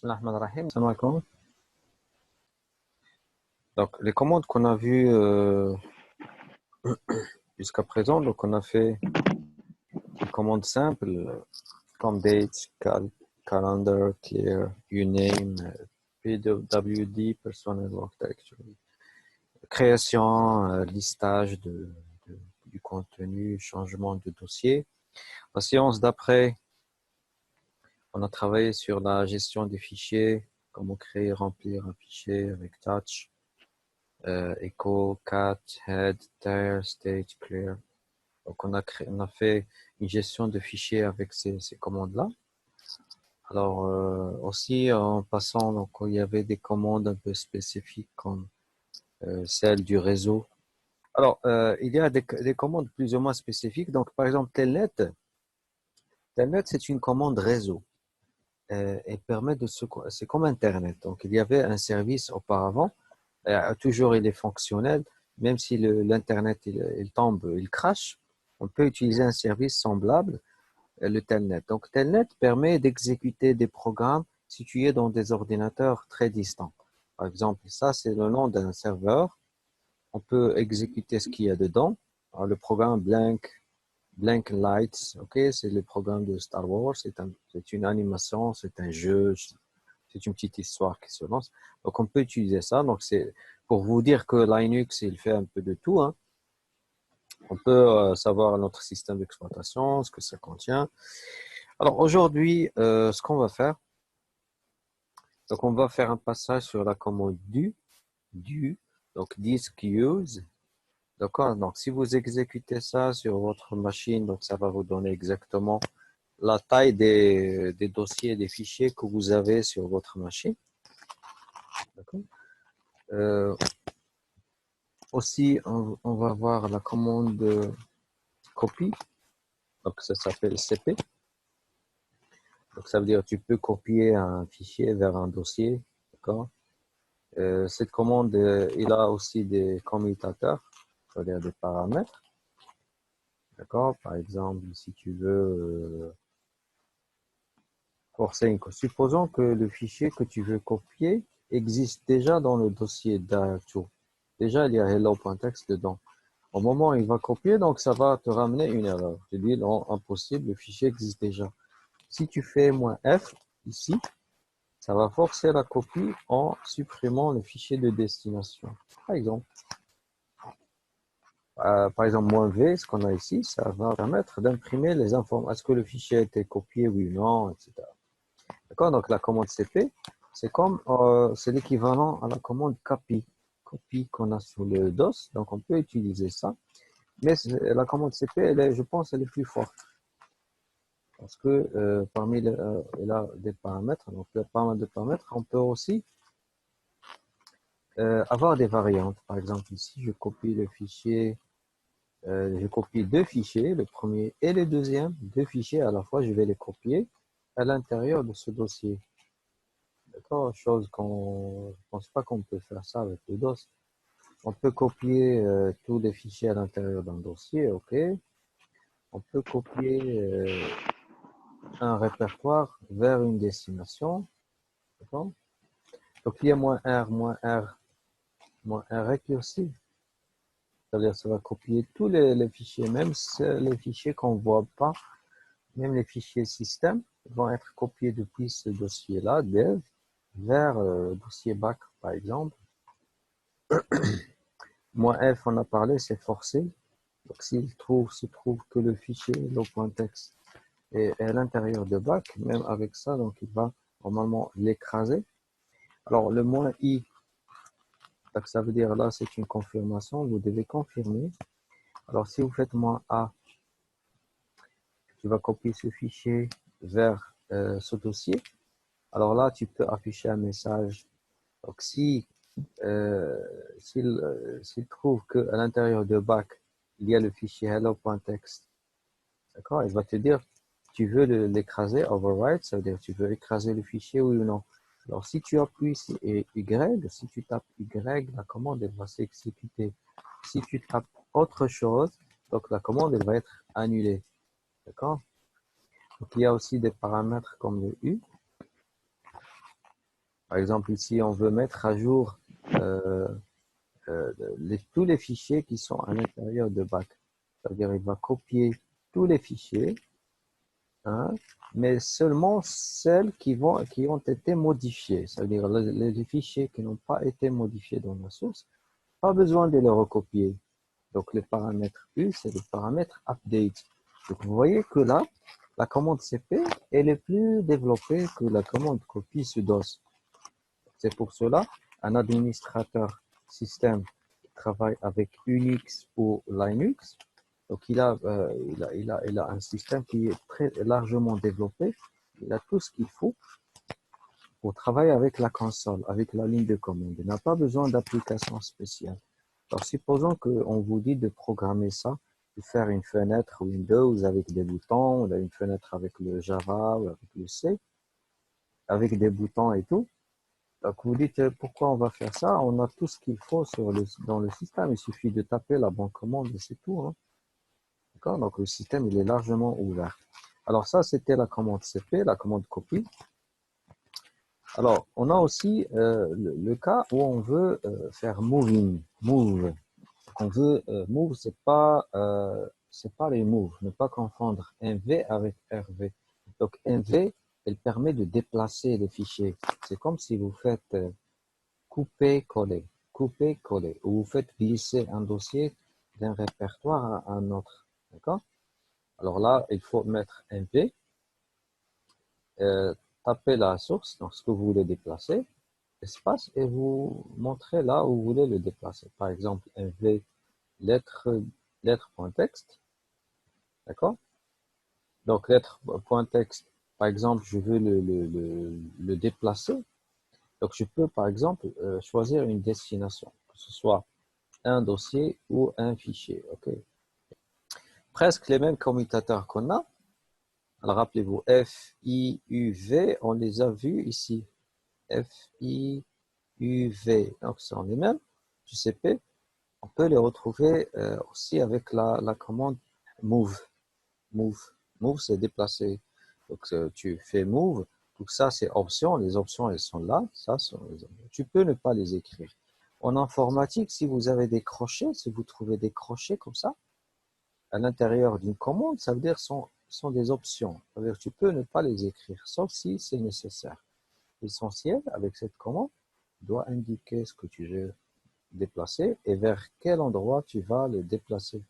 Bismillahirrahmanirrahim. Salam alaikum. Donc, les commandes qu'on a vues jusqu'à présent, donc on a fait des commandes simples comme date, calendar, clear, uname, pwd, personal work directory, création, listage du contenu, changement de dossier. La séance d'après, on a travaillé sur la gestion des fichiers, comment créer et remplir un fichier avec Touch. Echo, cat, head, tire, stage, clear. Donc on a fait une gestion de fichiers avec ces commandes-là. Alors aussi en passant, donc il y avait des commandes un peu spécifiques comme celle du réseau. Alors il y a des commandes plus ou moins spécifiques. Donc par exemple telnet c'est une commande réseau. Elle permet c'est comme Internet. Donc il y avait un service auparavant. Toujours il est fonctionnel, même si l'Internet il tombe, il crache, on peut utiliser un service semblable, le Telnet. Donc Telnet permet d'exécuter des programmes situés dans des ordinateurs très distants. Par exemple, ça c'est le nom d'un serveur, on peut exécuter ce qu'il y a dedans. Alors, le programme Blank Lights, ok, c'est le programme de Star Wars, c'est une animation, c'est un jeu, c'est une petite histoire qui se lance. Donc, on peut utiliser ça. Donc, c'est pour vous dire que Linux, il fait un peu de tout, hein. On peut savoir notre système d'exploitation, ce que ça contient. Alors, aujourd'hui, ce qu'on va faire, donc on va faire un passage sur la commande donc disk use. D'accord? Donc, si vous exécutez ça sur votre machine, donc ça va vous donner exactement la taille des dossiers, des fichiers que vous avez sur votre machine. D'accord? Aussi, on va voir la commande copy. Donc, ça s'appelle CP. Donc, ça veut dire que tu peux copier un fichier vers un dossier. D'accord? Cette commande, il a aussi des commutateurs, c'est-à-dire des paramètres. D'accord? Par exemple, si tu veux forcer une copie. Supposons que le fichier que tu veux copier existe déjà dans le dossier d'Actu. Déjà, il y a hello.txt dedans. Au moment où il va copier, donc ça va te ramener une erreur. Tu dis non, impossible, le fichier existe déjà. Si tu fais "-f" ici, ça va forcer la copie en supprimant le fichier de destination. Par exemple, "-v", ce qu'on a ici, ça va permettre d'imprimer les informations. Est-ce que le fichier a été copié, oui ou non, etc. D'accord? Donc la commande CP, c'est l'équivalent à la commande copy qu'on a sur le DOS. Donc on peut utiliser ça. Mais la commande CP, je pense, elle est plus forte. Parce que il a des paramètres. Donc, le paramètre de paramètres, on peut aussi avoir des variantes. Par exemple, ici, je copie le fichier. Je copie deux fichiers, le premier et le deuxième. Deux fichiers à la fois, je vais les copier à l'intérieur de ce dossier. D'accord? Chose qu'on ne pense pas qu'on peut faire ça avec le DOS. On peut copier tous les fichiers à l'intérieur d'un dossier, ok. On peut copier un répertoire vers une destination. D'accord? Donc, il y a -R, -R récursif. C'est-à-dire, ça va copier tous les fichiers, même les fichiers qu'on ne voit pas, même les fichiers système, vont être copiés depuis ce dossier-là, dev, vers le dossier back, par exemple. -F, on a parlé, c'est forcé. Donc, s'il se trouve que le fichier low.txt est à l'intérieur de back, même avec ça, donc il va normalement l'écraser. Alors, le -I, donc ça veut dire là, c'est une confirmation, vous devez confirmer. Alors, si vous faites -A, tu vas copier ce fichier vers ce dossier. Alors là, tu peux afficher un message. Donc, s'il trouve qu'à l'intérieur de back, il y a le fichier hello.txt, d'accord, il va te dire, tu veux l'écraser, overwrite, ça veut dire tu veux écraser le fichier, oui ou non. Alors, si tu appuies sur Y, si tu tapes Y, la commande, elle va s'exécuter. Si tu tapes autre chose, donc la commande, elle va être annulée. D'accord? Donc, il y a aussi des paramètres comme le U. Par exemple, ici, on veut mettre à jour euh, tous les fichiers qui sont à l'intérieur de back. C'est-à-dire, il va copier tous les fichiers, hein, mais seulement celles qui ont été modifiées. C'est-à-dire, les fichiers qui n'ont pas été modifiés dans la source, pas besoin de les recopier. Donc, le paramètre U, c'est le paramètre update. Donc, vous voyez que là, la commande CP, elle est plus développée que la commande copie sudos. C'est pour cela, un administrateur système qui travaille avec Unix ou Linux, donc il a un système qui est très largement développé. Il a tout ce qu'il faut pour travailler avec la console, avec la ligne de commande. Il n'a pas besoin d'application spéciale. Alors, supposons qu'on vous dit de programmer ça, de faire une fenêtre Windows avec des boutons, ou une fenêtre avec le Java ou avec le C, avec des boutons et tout. Donc, vous dites pourquoi on va faire ça? On a tout ce qu'il faut dans le système. Il suffit de taper la bonne commande et c'est tout, hein. D'accord? Donc, le système, il est largement ouvert. Alors, ça, c'était la commande CP, la commande copie. Alors, on a aussi le cas où on veut faire moving, move. On veut move, c'est pas les move, ne pas confondre MV avec RV. Donc MV, elle permet de déplacer les fichiers. C'est comme si vous faites couper-coller, couper-coller, ou vous faites glisser un dossier d'un répertoire à un autre. D'accord? Alors là, il faut mettre MV, taper la source, donc ce que vous voulez déplacer, espace, et vous montrez là où vous voulez le déplacer. Par exemple, MV lettre.txt, d'accord? Donc, lettre.txt, par exemple, je veux le déplacer. Donc, je peux, par exemple, choisir une destination, que ce soit un dossier ou un fichier, ok? Presque les mêmes commutateurs qu'on a. Alors, rappelez-vous, F, I, U, V, on les a vus ici. F, I, U, V. Donc, ce sont les mêmes du CP. On peut les retrouver aussi avec la commande move. Move. Move, c'est déplacer. Donc, tu fais move. Tout ça, c'est options. Les options, elles sont là. Ça, tu peux ne pas les écrire. En informatique, si vous avez des crochets, si vous trouvez des crochets comme ça, à l'intérieur d'une commande, ça veut dire sont des options. Ça veut dire que tu peux ne pas les écrire, sauf si c'est nécessaire. L'essentiel, avec cette commande, tu dois indiquer ce que tu veux déplacer et vers quel endroit tu vas le déplacer.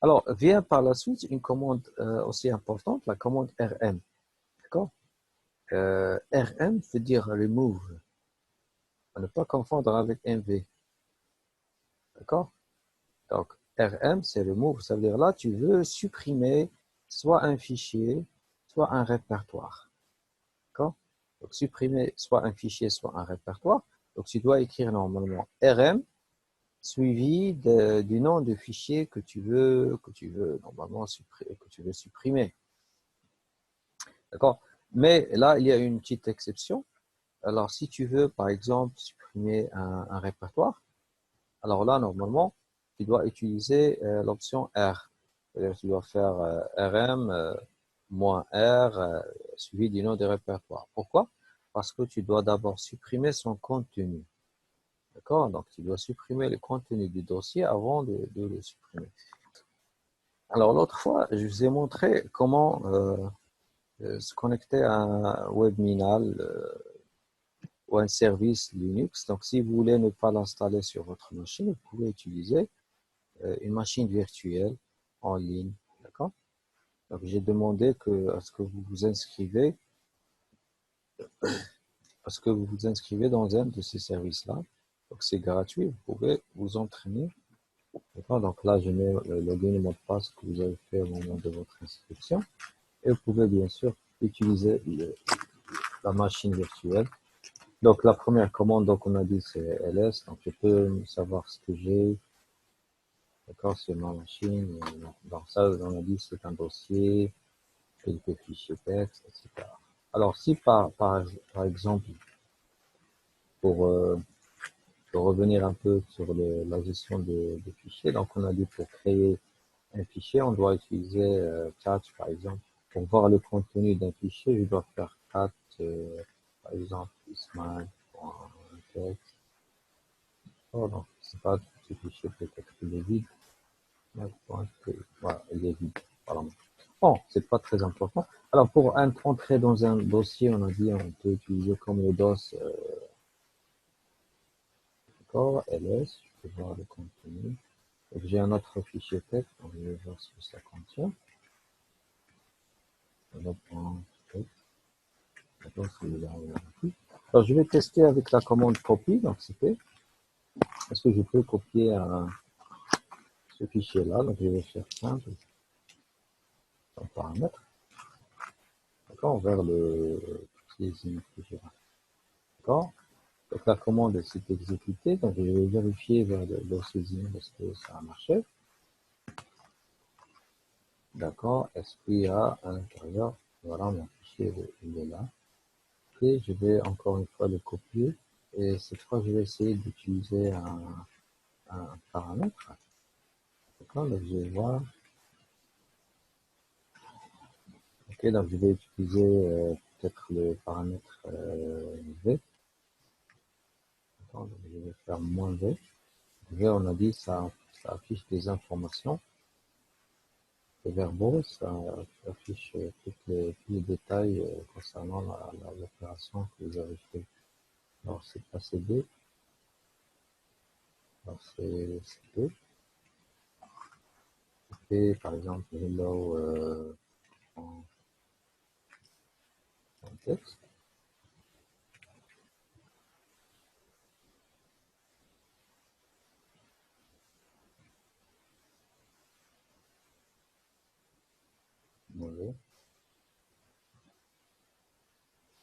Alors, vient par la suite une commande aussi importante, la commande RM. D'accord? RM veut dire remove. À ne pas confondre avec MV. D'accord? Donc, RM, c'est remove. Ça veut dire là, tu veux supprimer soit un fichier, soit un répertoire. D'accord? Donc, supprimer soit un fichier, soit un répertoire. Donc, tu dois écrire normalement RM suivi du nom du fichier que tu veux normalement supprimer. D'accord? Mais là, il y a une petite exception. Alors, si tu veux, par exemple, supprimer un répertoire, alors là, normalement, tu dois utiliser l'option R. C'est-à-dire, tu dois faire RM -R suivi du nom du répertoire. Pourquoi? Parce que tu dois d'abord supprimer son contenu. D'accord? Donc, tu dois supprimer le contenu du dossier avant de le supprimer. Alors, l'autre fois, je vous ai montré comment se connecter à un webminal ou un service Linux. Donc, si vous voulez ne pas l'installer sur votre machine, vous pouvez utiliser une machine virtuelle en ligne. D'accord? Donc, j'ai demandé à ce que vous vous inscrivez, dans un de ces services-là. Donc, c'est gratuit. Vous pouvez vous entraîner. D'accord? Donc, là, je mets le login et le mot de passe que vous avez fait au moment de votre inscription. Et vous pouvez bien sûr utiliser la machine virtuelle. Donc, la première commande, donc, on a dit c'est ls. Donc, je peux savoir ce que j'ai. D'accord, sur ma machine. Donc, ça, on a dit c'est un dossier, quelques fichiers texte, etc. Alors, si par exemple, pour, pour revenir un peu sur la gestion des fichiers, donc on a dit pour créer un fichier, on doit utiliser cat, par exemple. Pour voir le contenu d'un fichier, je dois faire cat, par exemple, ismail.text. Oh non, c'est pas ce fichier, peut-être qu'il est vide. Voilà, il est vide. Voilà. Bon, c'est pas très important. Alors, pour entrer dans un dossier, on a dit, on peut utiliser comme le DOS, d'accord, ls, je peux voir le contenu. J'ai un autre fichier texte, donc je vais voir ce que ça contient. Alors, je vais tester avec la commande copy, donc c'était. Est-ce que je peux copier ce fichier-là? Donc, je vais faire simple, sans paramètre, d'accord, vers le fichier. D'accord? Donc, la commande s'est exécutée, donc je vais vérifier vers le saisine, est-ce que ça a marché? D'accord? Est-ce qu'il y a à l'intérieur? Voilà, mon fichier, il est là. Et je vais encore une fois le copier. Et cette fois, je vais essayer d'utiliser un paramètre. D'accord? Donc, je vais voir. Ok, donc je vais utiliser peut-être le paramètre V. D'accord, donc je vais faire moins V. V, on a dit, ça affiche des informations. Les verbaux, ça affiche tous les détails concernant l'opération que vous avez fait. Alors, c'est pas CD. Alors, c'est CD. Et par exemple, hello en texte. Mauvais.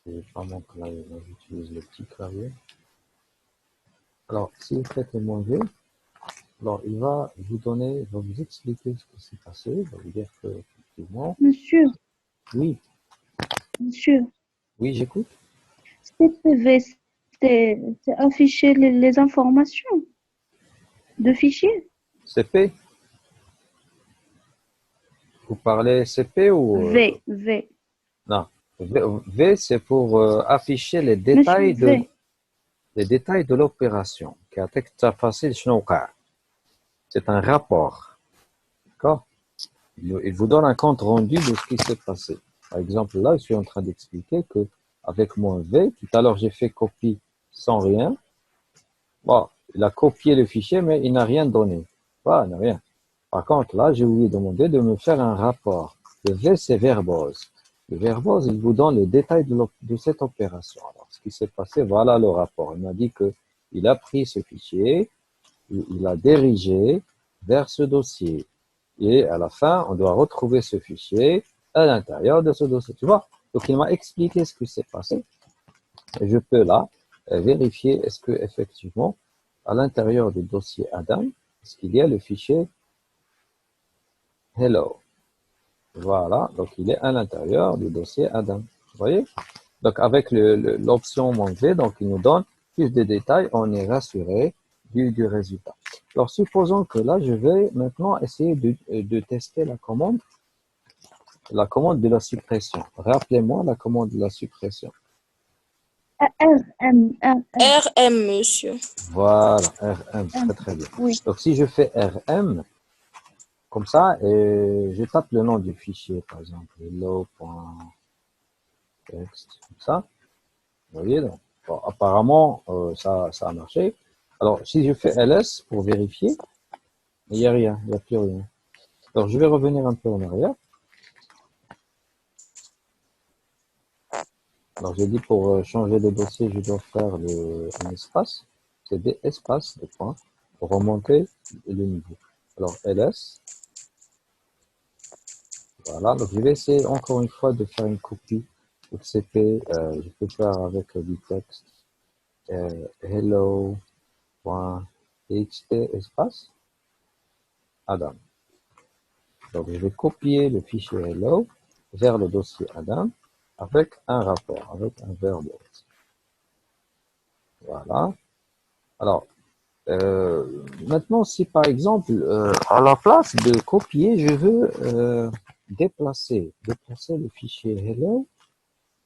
C'est pas mon clavier, moi j'utilise le petit clavier. Alors, si vous faites le mauvais, alors il va vous donner, il va vous expliquer ce qui s'est passé, il va vous dire que, effectivement, Monsieur, oui, monsieur, oui, j'écoute. CPV, c'est afficher les informations de fichiers. CP, vous parlez CP ou V. non, V, c'est pour afficher Monsieur V. les détails de l'opération. C'est un rapport, d'accord? Il vous donne un compte rendu de ce qui s'est passé. Par exemple, là, je suis en train d'expliquer que avec mon V, tout à l'heure, j'ai fait copie sans rien. Bon, il a copié le fichier, mais il n'a rien donné. Voilà, il n'a rien. Par contre, là, je lui ai demandé de me faire un rapport. Le V, c'est verbose. Le verbose, il vous donne les détails de cette opération. Alors, ce qui s'est passé, voilà le rapport. Il m'a dit que il a pris ce fichier, il l'a dirigé vers ce dossier. Et à la fin, on doit retrouver ce fichier à l'intérieur de ce dossier. Tu vois? Donc, il m'a expliqué ce qui s'est passé. Et je peux là vérifier est-ce que effectivement, à l'intérieur du dossier Adam, est-ce qu'il y a le fichier Hello. Voilà, donc il est à l'intérieur du dossier Adam. Vous voyez? Donc avec l'option V, donc il nous donne plus de détails, on est rassuré du résultat. Alors supposons que là, je vais maintenant essayer de tester la commande de la suppression. Rappelez-moi la commande de la suppression. RM. RM, monsieur. Voilà, RM, très très bien. Oui. Donc si je fais RM, comme ça, et je tape le nom du fichier, par exemple, hello.txt, comme ça. Vous voyez, donc, bon, apparemment, ça a marché. Alors, si je fais ls pour vérifier, il n'y a rien, il n'y a plus rien. Alors, je vais revenir un peu en arrière. Alors, j'ai dit pour changer de dossier, je dois faire un espace. C'est des espaces, des points, pour remonter le niveau. Alors, ls. Voilà, donc je vais essayer encore une fois de faire une copie de CP. Je peux faire avec du texte hello.txt espace Adam. Donc je vais copier le fichier hello vers le dossier Adam avec un rapport, avec un verbe. Voilà. Alors, maintenant, si par exemple, à la place de copier, je veux déplacer le fichier hello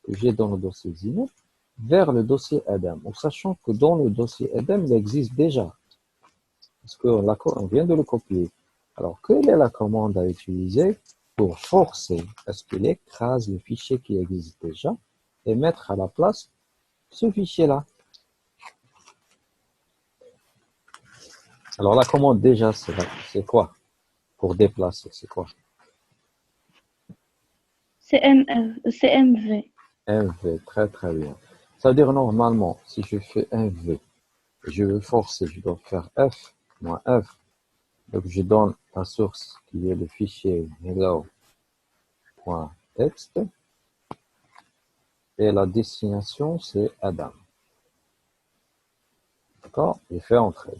que j'ai dans le dossier Zinep vers le dossier Adam, en sachant que dans le dossier Adam, il existe déjà. Parce qu'on vient de le copier. Alors, quelle est la commande à utiliser pour forcer à ce qu'il écrase le fichier qui existe déjà et mettre à la place ce fichier-là? Alors, la commande déjà, c'est quoi? Pour déplacer, c'est quoi? CMV. MV, très très bien. Ça veut dire normalement, si je fais MV, je veux forcer, je dois faire F moins F. Donc je donne la source qui est le fichier hello.txt et la destination c'est Adam. D'accord? Je fais entrer.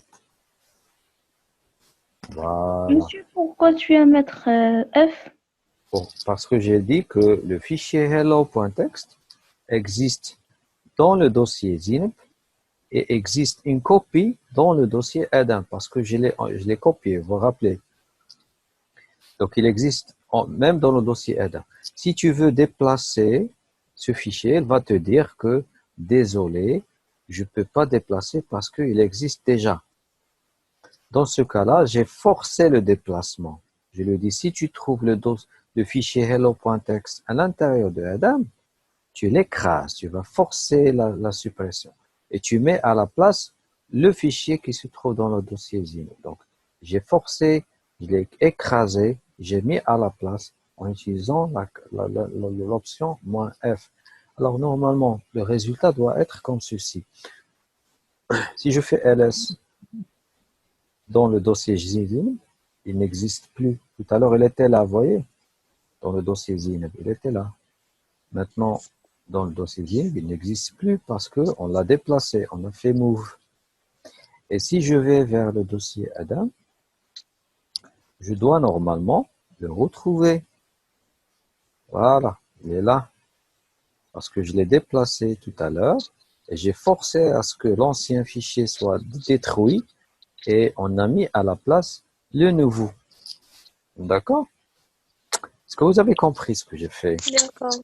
Voilà. Monsieur, pourquoi tu vas mettre F? Parce que j'ai dit que le fichier hello.txt existe dans le dossier zineb et existe une copie dans le dossier Adam parce que je l'ai copié, vous vous rappelez. Donc il existe même dans le dossier Adam. Si tu veux déplacer ce fichier, il va te dire que désolé, je ne peux pas déplacer parce qu'il existe déjà. Dans ce cas-là, j'ai forcé le déplacement. Je lui dis, si tu trouves le fichier hello.txt à l'intérieur de Adam, tu l'écrases, tu vas forcer la suppression. Et tu mets à la place le fichier qui se trouve dans le dossier zine. Donc, j'ai forcé, je l'ai écrasé, j'ai mis à la place en utilisant l'option "-f". Alors, normalement, le résultat doit être comme ceci. Si je fais ls dans le dossier zine, il n'existe plus. Tout à l'heure, il était là, vous voyez, dans le dossier zine, il était là. Maintenant, dans le dossier zine, il n'existe plus parce qu'on l'a déplacé, on a fait move. Et si je vais vers le dossier Adam, je dois normalement le retrouver. Voilà, il est là. Parce que je l'ai déplacé tout à l'heure et j'ai forcé à ce que l'ancien fichier soit détruit et on a mis à la place le nouveau. D'accord? Est-ce que vous avez compris ce que j'ai fait? D'accord.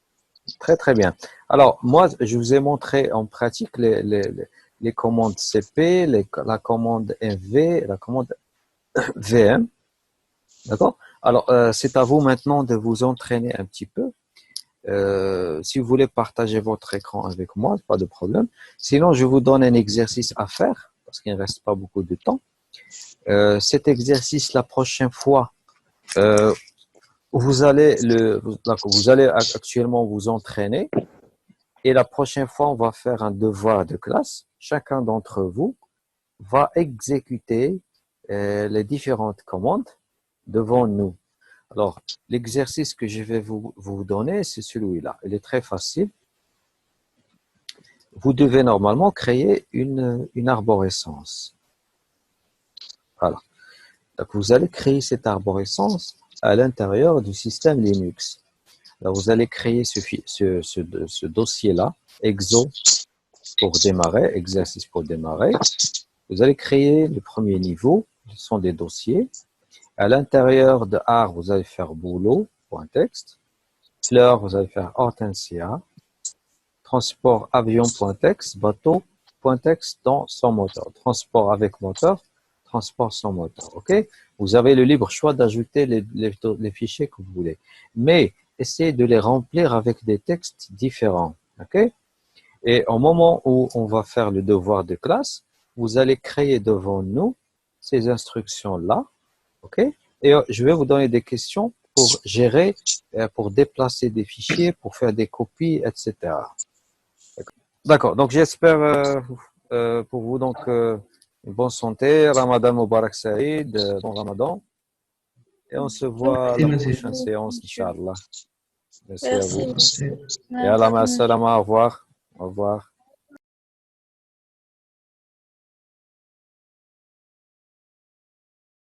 Très très bien. Alors, moi, je vous ai montré en pratique les commandes CP, la commande MV, la commande VM. D'accord? Alors, c'est à vous maintenant de vous entraîner un petit peu. Si vous voulez partager votre écran avec moi, pas de problème. Sinon, je vous donne un exercice à faire, parce qu'il ne reste pas beaucoup de temps. Cet exercice, la prochaine fois, vous allez actuellement vous entraîner. Et la prochaine fois, on va faire un devoir de classe. Chacun d'entre vous va exécuter les différentes commandes devant nous. Alors, l'exercice que je vais vous donner, c'est celui-là. Il est très facile. Vous devez normalement créer une arborescence. Voilà. Donc, vous allez créer cette arborescence à l'intérieur du système Linux. Alors, vous allez créer ce dossier-là, exo pour démarrer, exercice pour démarrer. Vous allez créer le premier niveau, ce sont des dossiers. À l'intérieur de AR, vous allez faire boulot.txt. Fleur, vous allez faire hortensia. Transport avion.txt, bateau.txt dans son moteur. Transport avec moteur, transport sans moteur. OK? Vous avez le libre choix d'ajouter les fichiers que vous voulez. Mais essayez de les remplir avec des textes différents. OK? Et au moment où on va faire le devoir de classe, vous allez créer devant nous ces instructions-là. OK? Et je vais vous donner des questions pour gérer, pour déplacer des fichiers, pour faire des copies, etc. D'accord. Donc, j'espère pour vous donc une bonne santé, Ramadan Mubarak Saïd, bon Ramadan. Et on se voit à la prochaine séance, Inch'Allah. Merci à vous. Merci. Et à la salama, au revoir. Au revoir.